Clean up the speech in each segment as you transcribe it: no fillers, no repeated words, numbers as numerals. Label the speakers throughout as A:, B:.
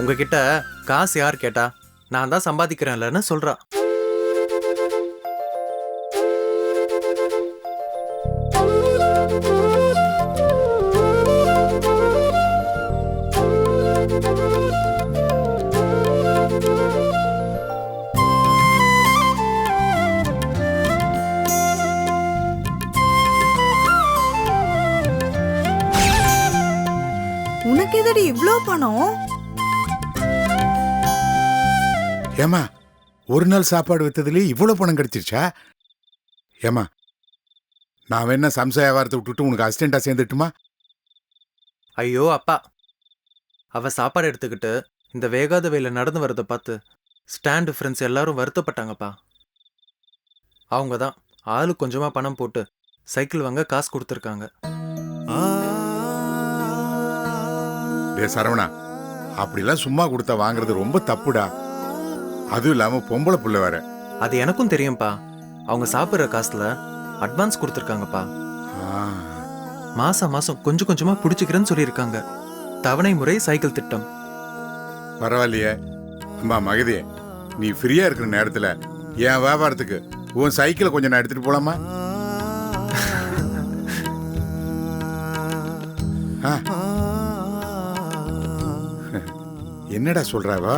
A: உங்ககிட்ட காசு யார் கேட்டா? நான் தான் சம்பாதிக்கிறேன்லன்னு சொல்றா.
B: உனக்கு எதடி இவ்ளோ பணம்?
C: ஏமா ஒரு நாள் சாப்பாடு வித்ததுலயே இவ்வளவு பணம் கிடைச்சிருச்சா? ஏமா நான் வேணா சம்சா வியாபாரத்தை விட்டுட்டு உனக்கு அசிஸ்டண்டா சேர்ந்துட்டுமா?
A: ஐயோ அப்பா, அவ சாப்பாடு எடுத்துக்கிட்டு இந்த வேகாத வெயில நடந்து வரதை பார்த்து ஸ்டாண்ட் ஃப்ரெண்ட்ஸ் எல்லாரும் வருத்தப்பட்டாங்கப்பா. அவங்க தான் ஆளு கொஞ்சமா பணம் போட்டு சைக்கிள் வாங்க காசு கொடுத்துருக்காங்க.
C: டே சரவணா, அப்படிலாம் சும்மா கொடுத்தா வாங்குறது ரொம்ப தப்புடா. அதுவும் இல்லாம பொம்பளை புள்ள வேற.
A: அது எனக்கும் தெரியும்ப்பா. அவங்க சாப்பிட்ற காசுல அட்வான்ஸ் கொடுத்துருக்காங்கப்பா. மாசம் மாசம் கொஞ்சம் கொஞ்சமா புடிச்சுக்கிறேன்னு சொல்லியிருக்காங்க. தவணை முறை சைக்கிள் திட்டம்.
C: பரவாயில்லையே. அம்மா மகதி, நீ ஃப்ரீயா இருக்கிற நேரத்துல என் வியாபாரத்துக்கு உன் சைக்கிளை கொஞ்சம் நான் எடுத்துட்டு போலாமா? என்னடா சொல்றாவா?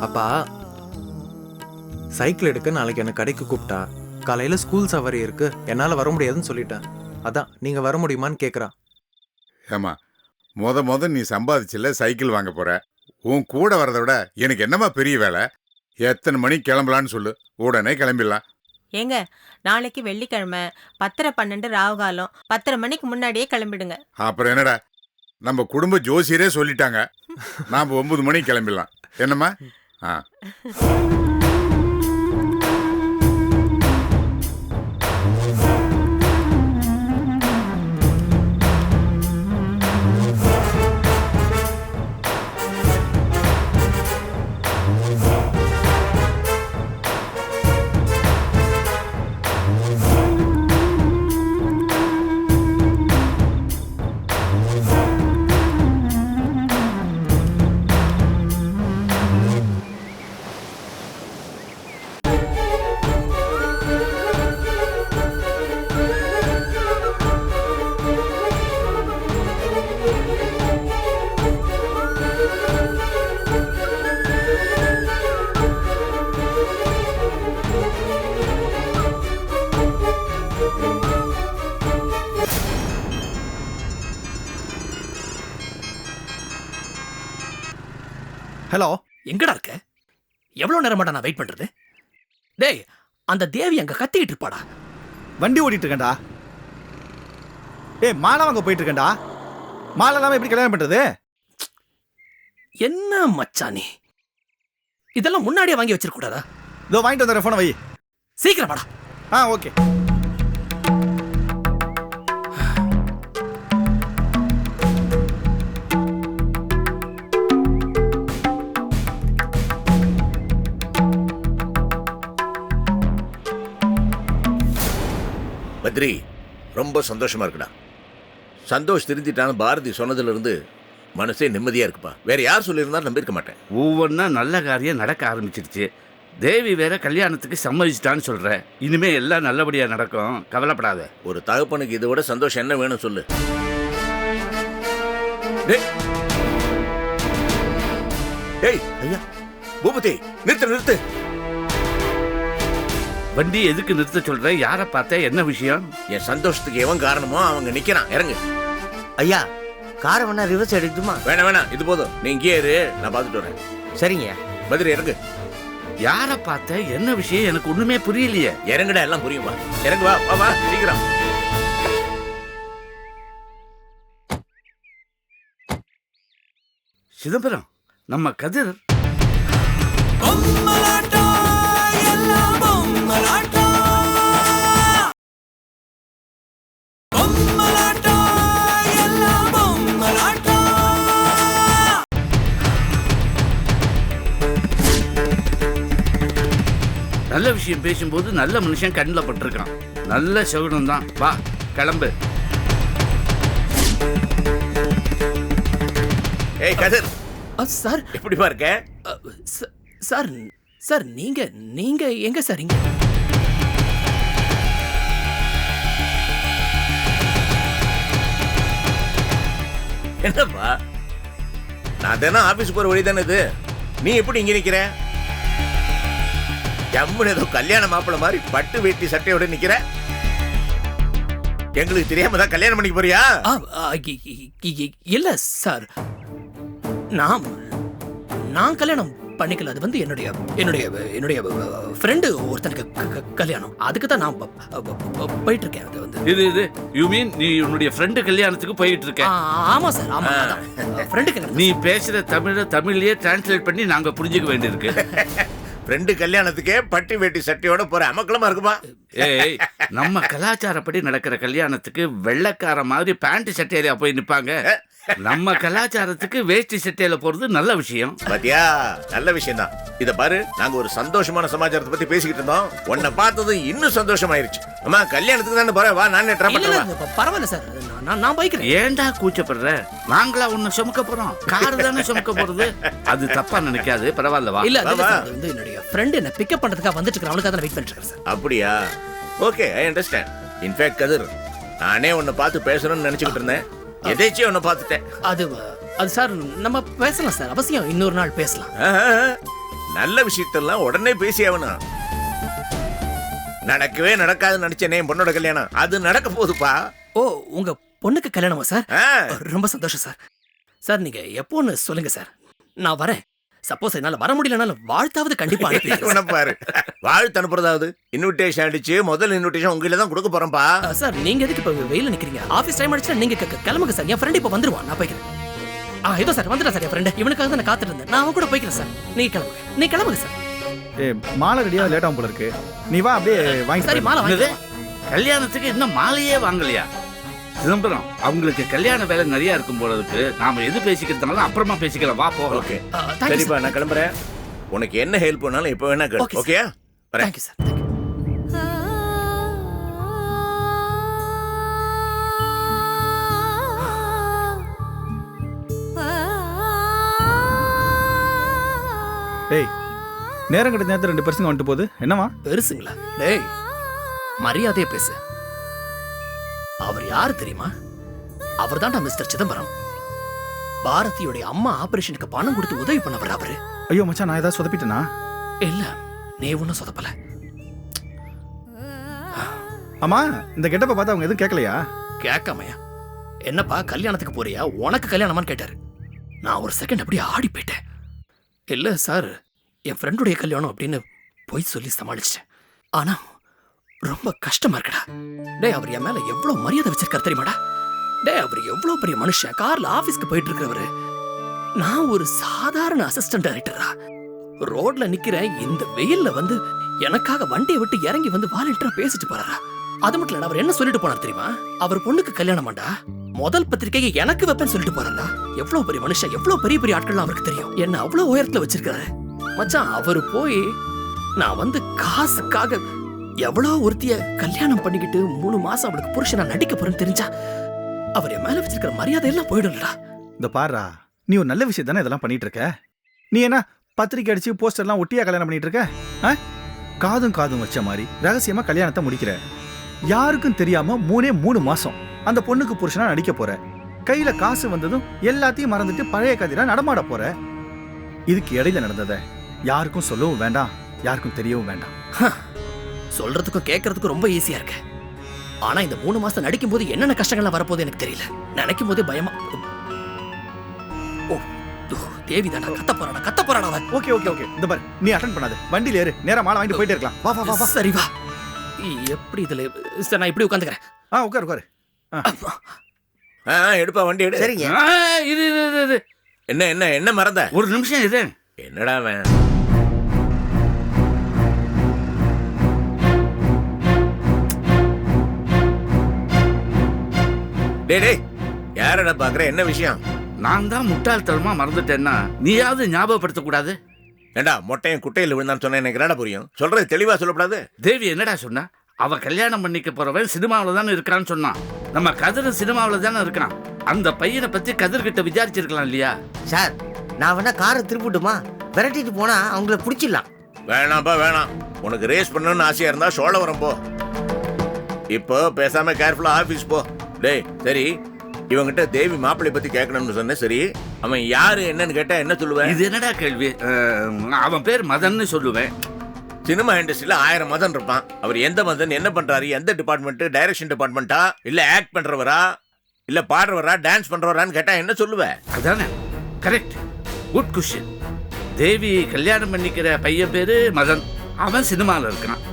A: அப்பா, சைக்கிள் எடுக்க நாளைக்கு என்ன கடைக்கு கூப்பிட்டா காலையில ஸ்கூல் சவாரி இருக்கு, என்னால வர முடியாதுன்னு சொல்லிட்டேன். அதான் நீங்க வர முடியுமான்னு கேக்குறா.
C: ஏமா முத நீ சம்பாதிச்சுல சைக்கிள் வாங்க போற. உன் கூட வரதை விட எனக்கு என்னமா பெரிய வேலை? எத்தனை மணிக்கு கிளம்பலான்னு சொல்லு, உடனே கிளம்பிடலாம்.
D: ஏங்க, நாளைக்கு வெள்ளிக்கிழமை 10:12 ராவுகாலம். 10:30 மணிக்கு முன்னாடியே கிளம்பிடுங்க.
C: அப்புறம் என்னடா, நம்ம குடும்ப ஜோசியரே சொல்லிட்டாங்க, நாம 9 மணிக்கு கிளம்பிடலாம். என்னம்மா?
E: ஹலோ, எங்கடா இருக்க? எவ்வளவு நேரமாடா நான் வெயிட் பண்றது? டேய், அந்த தேவி அங்க கத்திக்கிட்டு இருப்பாடா.
F: வண்டி ஓட்டிட்டு இருக்கேன்டா. ஏய், மாலை வாங்க போயிட்டு இருக்கேன்டா. மாலை இல்லாம எப்படி கல்யாணம் பண்றது?
E: என்ன மச்சானி, இதெல்லாம் முன்னாடியே வாங்கி வச்சிருக்க கூடாதா?
F: இதோ வாங்கிட்டு வந்துடுறேன், போன வை.
E: சீக்கிரம் வாடா.
F: ஓகே.
G: பத்ரி, ரொம்ப சந்தோஷமா இருக்குடா. சந்தோஷ் திருந்திட்டான்னு பாரதி சொன்னதுல இருந்து மனசே நிம்மதியா இருக்குப்பா. வேற யார் சொல்லியிருந்தாலும் நம்பியிருக்க மாட்டேன்.
H: ஒவ்வொன்றா நல்ல காரியம் நடக்க ஆரம்பிச்சிருச்சு. தேவி வேற கல்யாணத்துக்கு சம்மதிச்சிட்டான்னு சொல்ற. இனிமே எல்லாம் நல்லபடியா நடக்கும், கவலைப்படாத.
G: ஒரு தகப்பனுக்கு இதை விட சந்தோஷம் என்ன வேணும் சொல்லு. டேய் ஐயா, பூபதி, நிறுத்து நிறுத்து.
H: வண்டி எதுக்கு நிறுத்த சொல்ற? யாரை பார்த்த? என்ன விஷயம்?
G: என் சந்தோஷத்துக்கு எவன் காரணமோ அவங்க நிக்கிறான். இறங்கு.
I: ஐயா, காரை வேணா ரிவர்ஸ் எடுத்துமா?
G: வேணாம், இது போதும். நீ இங்கே இரு, நான் பார்த்துட்டு வரேன்.
I: சரிங்க.
G: பத்ரி இறங்கு.
H: யாரை பார்த்த? என்ன விஷயம்? எனக்கு ஒண்ணுமே புரியலையே.
G: இறங்குடா, எல்லாம் புரியும். வா இறங்கு, வா வா சீக்கிரம்.
H: சிதம்பரம், நம்ம கதிர். நல்ல விஷயம் பேசும்போது நல்ல மனுஷன் கண்ணில் பட்டிருக்கான். நல்ல சகுனம் தான். வா கிளம்பு.
G: ஏய் டேய் கதிர்,
E: சார்
G: எப்படிப்பா இருக்க?
E: சார் சார் நீங்க நீங்க எங்க சார் இங்க?
G: என்னப்பா, நான் தினம் ஆபீஸ் போற வழி தானே இது. நீ எப்படி இங்க நிக்கிற? ஜம்முன்னு ஏதோ கல்யாண மாப்பிள்ள மாதிரி பட்டு வேட்டி சட்டையோட நிக்கிற. எங்களுக்கு தெரியாம தான் கல்யாணம் பண்ணிக்க போறியா?
E: இல்ல சார், நான் நான் கல்யாணம் பண்ணிக்கல. அது வந்து என்னுடைய என்னுடைய என்னுடைய ஃப்ரெண்டு ஒருத்தனுக்கு கல்யாணம். அதுக்கு தான் நான் போயிட்டு இருக்கேன். அது வந்து
H: இது யூ மீன் நீ உன்னுடைய ஃப்ரெண்டு கல்யாணத்துக்கு போயிட்டு இருக்க?
E: ஆமா சார், ஆமா. ஃப்ரெண்டு கல்யாணம்.
H: நீ பேசுற தமிழ்லயே டிரான்ஸ்லேட் பண்ணி நாங்க புரிஞ்சுக்க வேண்டியிருக்கு.
G: ஃப்ரெண்டு கல்யாணத்துக்கே பட்டு வேட்டி சட்டையோட போற அமக்கலமா இருக்குமா?
H: ஏய், நம்ம கலாச்சாரப்படி நடக்கிற கல்யாணத்துக்கு வெள்ளைக்கார மாதிரி பேண்ட் சட்டையில போய் நிப்பாங்க. நம்ம கலாச்சாரத்துக்கு வேஷ்டி சட்டையில போறது நல்ல விஷயம்.
G: பாத்தியா, நல்ல விஷயம் தான். இத பாரு, நாங்க ஒரு சந்தோஷமான சமாச்சாரத்தை பத்தி பேசிக்கிட்டு இருந்தோம். உன்னை பார்த்தது இன்னும் சந்தோஷமாயிருச்சு. அம்மா கல்யாணத்துக்கு தானே போற, வா நானே ட்ராப் பண்ணுவேன்.
E: பரவாயில்ல சார், நான் பைக்கிறேன்.
H: ஏன்டா கூச்சப்படுற? நாங்களா உன்னை சுமக்க போறோம், கார் தானே சுமக்க போறது. அது தப்பா நினைக்காது, பரவாயில்ல வா.
E: இல்ல அது வந்து என்னுடைய ஃப்ரெண்ட் என்ன பிக்கப் பண்றதுக்காக வந்துட்டு இருக்கான். அவனுக்காக தான் வெயிட் பண்ணிட்டு இருக்கேன் சார்.
G: அப்படியா? Okay, I understand. இன்ஃபேக்ட் கதிர், நானே உன்னை பார்த்து பேசணும்னு நினைச்சுக்கிட்டு இருந்தேன். எதேச்சியும் உன்னை பார்த்துட்டேன்.
E: அது சார், நம்ம பேசலாம் சார், அவசியம் இன்னொரு நாள் பேசலாம்.
G: நல்ல விஷயத்தெல்லாம் உடனே பேசி ஆகணும். நடக்கவே நடக்காதுன்னு நினைச்சேனே பொண்ணோட கல்யாணம், அது நடக்க போகுதுப்பா.
E: ஓ, உங்க பொண்ணுக்கு கல்யாணமா சார்? ரொம்ப சந்தோஷம் சார். சார் நீங்க எப்போன்னு சொல்லுங்க சார், நான் வரேன். சப்போஸ் என்னால வர முடியலனாலும் வாழ்த்தாவது கண்டிப்பா அனுப்பிடுறேன்.
G: பாரு, வாழ்த்து அனுப்புறதாவது இன்விடேஷன் அடிச்சு முதல் இன்விடேஷன் உங்ககிட்ட தான் கொடுக்க போறேன்பா.
E: சார் நீங்க எதுக்கு இப்ப வெயில நிக்கிறீங்க? ஆபீஸ் டைம் ஆயிடுச்சுனா நீங்க கிளம்புங்க சார். என் ஃப்ரெண்ட் இப்ப வந்துருவான், நான் போய்க்கிறேன். இதோ சார் வந்துட்டா சார் என் ஃப்ரெண்ட். இவனுக்காக தான் நான் காத்துட்டு இருந்தேன். நான் அவன் கூட போய்க்கிறேன் சார். நீங்க கிளம்புங்க சார்.
F: மாலை ரெடியா லேட் ஆகும் போல இருக்கு. நீ வா, அப்படியே வாங்கி.
E: சரி, மாலை வாங்க.
H: கல்யாணத்துக்கு இன்னும் மாலையே வாங்கலையா? சிதம்பரம், அவங்களுக்கு கல்யாண வேலை நிறைய இருக்கும் போல இருக்கு. நாம எது பேசிக்கிறதுனால அப்புறமா பேசிக்கலாம், வா போகலாம்.
G: ஓகே சரிப்பா, நான் கிளம்புறேன். உனக்கு என்ன ஹெல்ப் பண்ணாலும் இப்போ வேணா கேளு. Okay,
E: thank you sir.
F: டேய், நேரம் கிட்ட நேரத்துல 2 பர்சன்ட் வந்துட்டு போகுது. என்னவா
E: பெருசுங்களா? டேய், மரியாதையா பேசு. அவர் யாரு தெரியுமா? அவர் தான்டா மிஸ்டர் சிதம்பரம். பாரதியோட அம்மா ஆபரேஷனுக்கு பணம் கொடுத்து உதவி பண்ணவர் அவரு.
F: ஐயோ மச்சான், நான் ஏதாவது சொதப்பிட்டேனா?
E: இல்ல, நீ ஒன்னும் சொதப்பல.
F: ஆமா, இந்த கெட்டப்ப பார்த்து அவங்க எதுவும் கேட்கலையா?
E: கேட்காமையா? என்னப்பா கல்யாணத்துக்கு போறியா, உனக்கு கல்யாணமான்னு கேட்டாரு. நான் ஒரு செகண்ட் அப்படியே ஆடி போயிட்டேன். இல்ல சார், என் ஃப்ரெண்டுடைய கல்யாணம் அப்படின்னு போய் சொல்லி சமாளிச்சிட்டேன். ஆனா ரொம்ப கஷ்டமா இருக்குடா. டேய், அவர் என் மேல எவ்வளவு மரியாதை வச்சிருக்காரு தெரியுமாடா? டேய், அவர் எவ்வளவு பெரிய மனுஷன். கார்ல ஆபீஸ்க்கு போயிட்டு இருக்கிறவரு. நான் ஒரு சாதாரண அசிஸ்டன்ட் டைரக்டரா ரோட்ல நிக்கிறேன். இந்த வெயில்ல வந்து எனக்காக வண்டியை விட்டு இறங்கி வந்து வாலண்டியரா பேசிட்டு போறாரா? அது மட்டும் இல்ல, அவர் என்ன சொல்லிட்டு போனார் தெரியுமா? அவர் பொண்ணுக்கு கல்யாணமாண்டா, முதல் பத்திரிகையை எனக்கு வைப்பேன்னு சொல்லிட்டு போறாரா? எவ்வளவு பெரிய மனுஷன், எவ்வளவு பெரிய பெரிய ஆட்கள் அவருக்கு தெரியும். என்ன அவ்வளவு உயரத்துல வச்சிருக்காரு மச்சான். அவரு போய் நான் வந்து காசுக்காக எவ்வளவு ஒருத்திய கல்யாணம் பண்ணிக்கிட்டு 3 மாசம் அவளுக்கு புருஷனா நடிக்க போறேன்னு தெரிஞ்சா அவர் என் மேல வச்சிருக்கிற மரியாதை எல்லாம் போயிடும்டா.
F: இந்த பாரா, நீ ஒரு நல்ல விஷயம் தானே இதெல்லாம் பண்ணிட்டு இருக்க. நீ என்ன பத்திரிக்கை அடிச்சு போஸ்டர்லாம் ஒட்டியா கல்யாணம் பண்ணிட்டு இருக்க? காதும் காதும் வச்ச மாதிரி ரகசியமா கல்யாணத்தை முடிக்கிற. யாருக்கும் தெரியாம 3 மாசம் அந்த பொண்ணுக்கு புருஷனா நடிக்க போற. கையில காசு வந்ததும் எல்லாத்தையும் மறந்துட்டு பழைய கதையில நடமாட போற. இதுக்கு இடையில நடந்தத யாருக்கும் சொல்லவும் வேண்டாம், யாருக்கும் தெரியவும் வேண்டாம்.
E: சொல்றதுக்கும் கேட்கறதுக்கும் ரொம்ப ஈஸியா இருக்கு. ஆனா இந்த 3 மாசம் நடிக்கும் போது என்னென்ன கஷ்டங்கள்லாம் வரப்போகுது எனக்கு தெரியல. நினைக்கும் போதே பயமா. ஓ, தேவி தானா கத்த போறாடா அவன்.
F: ஓகே ஓகே ஓகே, இந்த பாரு, நீ அட்டெண்ட் பண்ணாத, வண்டியில ஏறு, நேரா மாலை வாங்கிட்டு போயிட்டே இருக்கலாம். வா வா வா.
E: சரி வா. எப்படி இதுல சார் நான் இப்படி உட்காந்துக்கிறேன்.
F: உட்காரு.
G: எடுப்பா, வண்டி எடு.
I: சரிங்க.
H: இது
G: என்ன மறந்த?
H: ஒரு நிமிஷம் இரு.
G: என்னடா அவன்? டேய், யாரடா பாக்குற? என்ன விஷயம்?
H: நான் தான் முட்டாள்தனமா மறந்துட்டேன்னா நீயாவது ஞாபகப்படுத்த கூடாது?
G: ஏண்டா, மொட்டையும் குட்டையில் விழுந்தான்னு சொன்ன எனக்கு என்னடா புரியும்? சொல்றது தெளிவா சொல்லக்கூடாது?
H: தேவி என்னடா சொன்னா? அவ கல்யாணம் பண்ணிக்க போறவன் சினிமாவில தானே இருக்கான்னு சொன்னான். நம்ம கதிர சினிமாவில தானே இருக்கான். அந்த பையனை பத்தி கதிர்கிட்ட விசாரிச்சிருக்கலாம் இல்லையா?
I: சார் நான் வேணா காரை திருப்பிட்டுமா? விரட்டிட்டு போனா அவங்கள பிடிச்சிடலாம்.
G: வேணாம்ப்பா வேணாம். உனக்கு ரேஸ் பண்ணணும்னு ஆசையா இருந்தா சோழவரம் போ. இப்போ பேசாம கேர்ஃபுல்லா ஆபீஸ் போ. டேய் சரி, இவங்கிட்ட தேவி மாப்பிள்ளை பத்தி கேட்கணும்னு சொன்னேன். சரி, அவன் யாரு என்னன்னு கேட்டா என்ன சொல்லுவேன்?
H: இது என்னடா கேள்வி? அவன் பேர் மதன்னு சொல்லுவேன்.
G: சினிமா இண்டஸ்ட்ரியில 1000 மதன் இருப்பான். அவர் எந்த மதன், என்ன பண்றாரு, எந்த டிபார்ட்மெண்ட், டைரக்ஷன் டிபார்ட்மெண்டா, இல்ல ஆக்ட் பண்றவரா, இல்ல பாடுறவரா, டான்ஸ் பண்றவரான்னு கேட்டா என்ன சொல்லுவேன்?
H: அதானே கரெக்ட். Good question. தேவி கல்யாணம் பண்ணிக்கிற பையன் பேரு மதன். அவன் சினிமாவில் இருக்கான்.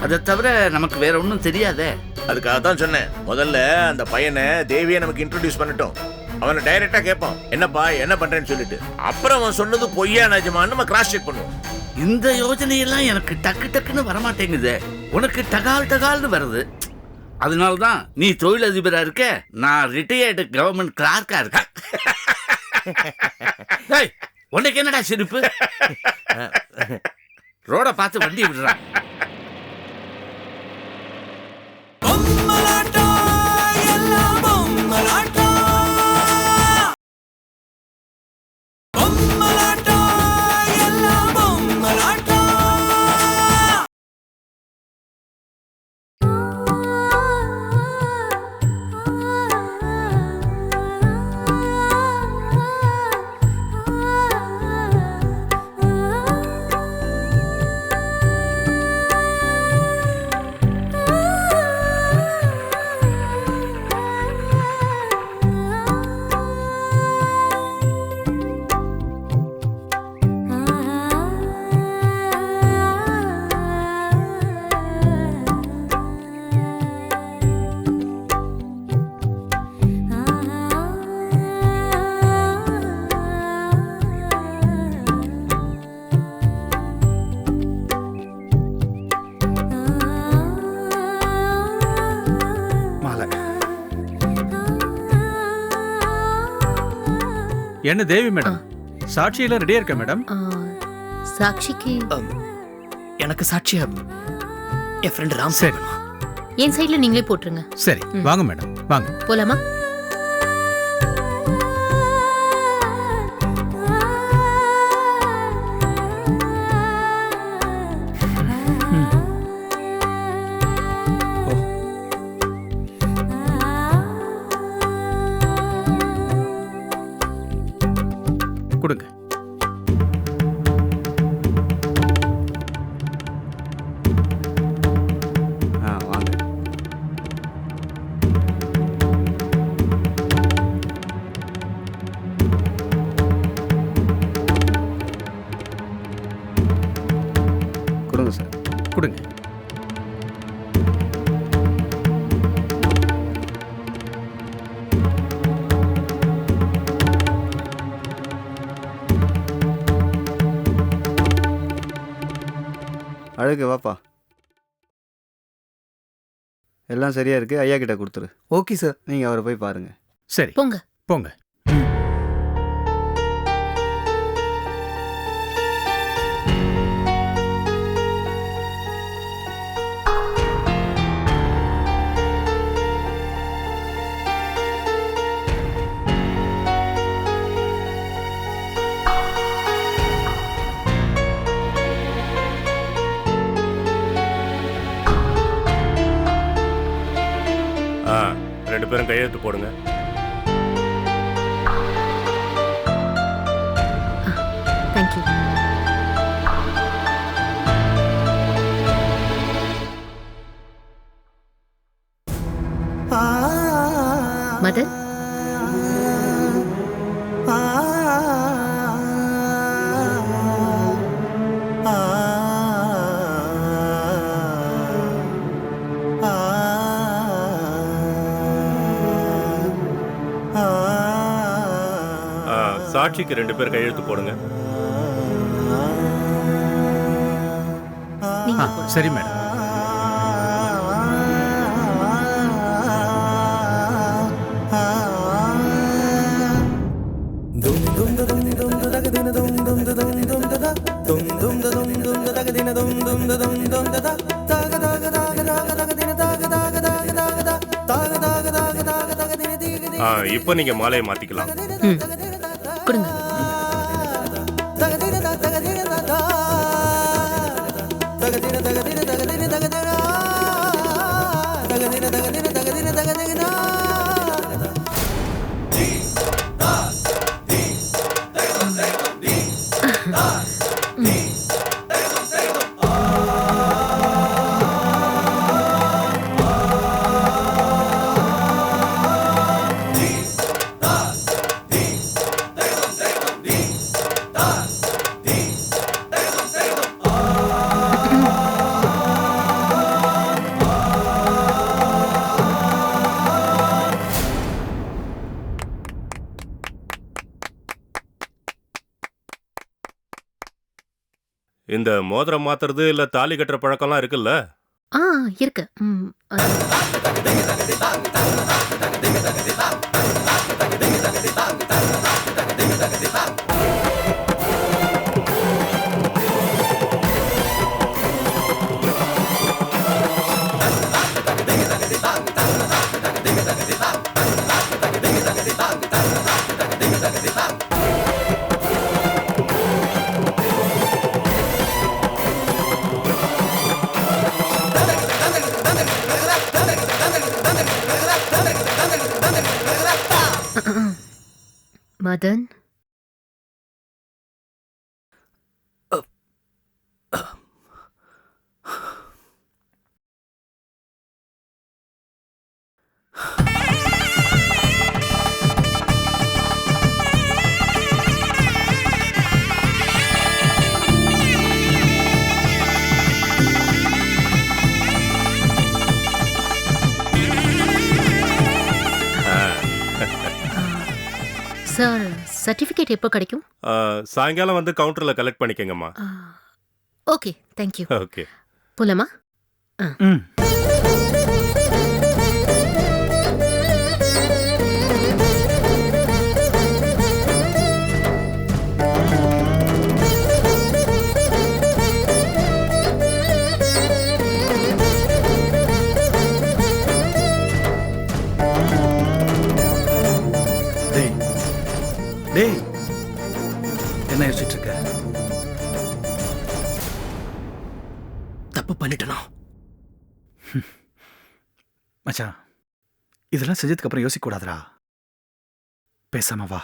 H: அதை தவிர நமக்கு வேற ஒன்றும் தெரியாதே.
G: அதுக்காக தான் சொன்னேன், முதல்ல அந்த பையனை தேவியை நமக்கு இன்ட்ரோடியூஸ் பண்ணட்டும். அவனை டைரக்டா கேட்பான், என்னப்பா என்ன பண்றேன்னு சொல்லிட்டு. அப்புறம் அவன் சொன்னது பொய்யா நிஜமான்னு நம்ம கிராஸ் செக் பண்ணுவோம்.
H: இந்த யோஜனையெல்லாம் எனக்கு டக்கு டக்குன்னு வரமாட்டேங்குது. உனக்கு டகால் டகால்னு வருது. அதனால தான் நீ தொழிலதிபரா இருக்க, நான் ரிட்டையர்டு கவர்மெண்ட் கிளார்க்கா இருக்கேன். டேய், உனக்கு என்னடா சிரிப்பு? ரோட பார்த்து வண்டி விடுறான்.
F: என்ன தேவி மேடம், சாட்சியெல்லாம் ரெடியா இருக்கா மேடம்?
J: சாட்சிக்கு
E: எனக்கு சாட்சியா என் ஃப்ரெண்ட் ராம்.
F: சரி
J: என் சைடுல நீங்களே போட்டுருங்க.
F: சரி வாங்க மேடம், வாங்க
J: போலாமா?
F: கொடுங்க.
K: வாங்க. கொடுங்க சார்.
F: கொடுங்க.
K: அழகு வாப்பா. எல்லாம் சரியா இருக்கு, ஐயா கிட்ட கொடுத்துரு.
I: Okay sir.
K: நீங்க அவரை போய் பாருங்க.
F: சரி
J: போங்க
F: போங்க.
L: ரெண்டு பேரும் கையெழுத்து போடுங்க.
J: தேங்க்யூ. மதன்,
L: சாட்சிக்கு ரெண்டு பேர் கையெழுத்து போடுங்க.
F: சரி மேடம்.
L: இப்போ நீங்க மாலையை மாத்திக்கலாம்.
J: ம் கொடுங்க.
L: இந்த மோதிரம் மாத்துறது இல்ல தாலி கட்டுற பழக்கம்லாம் இருக்குல்ல?
J: ஆ இருக்கு. ம் மதன், சார் சர்டிஃபிகேட் எப்போ கிடைக்கும்?
L: சாயங்காலம் வந்து கவுண்டர்ல கலெக்ட் பண்ணிக்கங்கம்மா.
J: Okay thank you.
L: ஓகே.
J: போலாமா?
F: ம் டேய் டேய் என்ன யோசிச்சுட்டு இருக்க?
E: தப்பு பண்ணிட்டேனா?
F: மச்சான் இதெல்லாம் செஞ்சதுக்கு அப்புறம் யோசிக்க கூடாதுடா. பேசாம வா.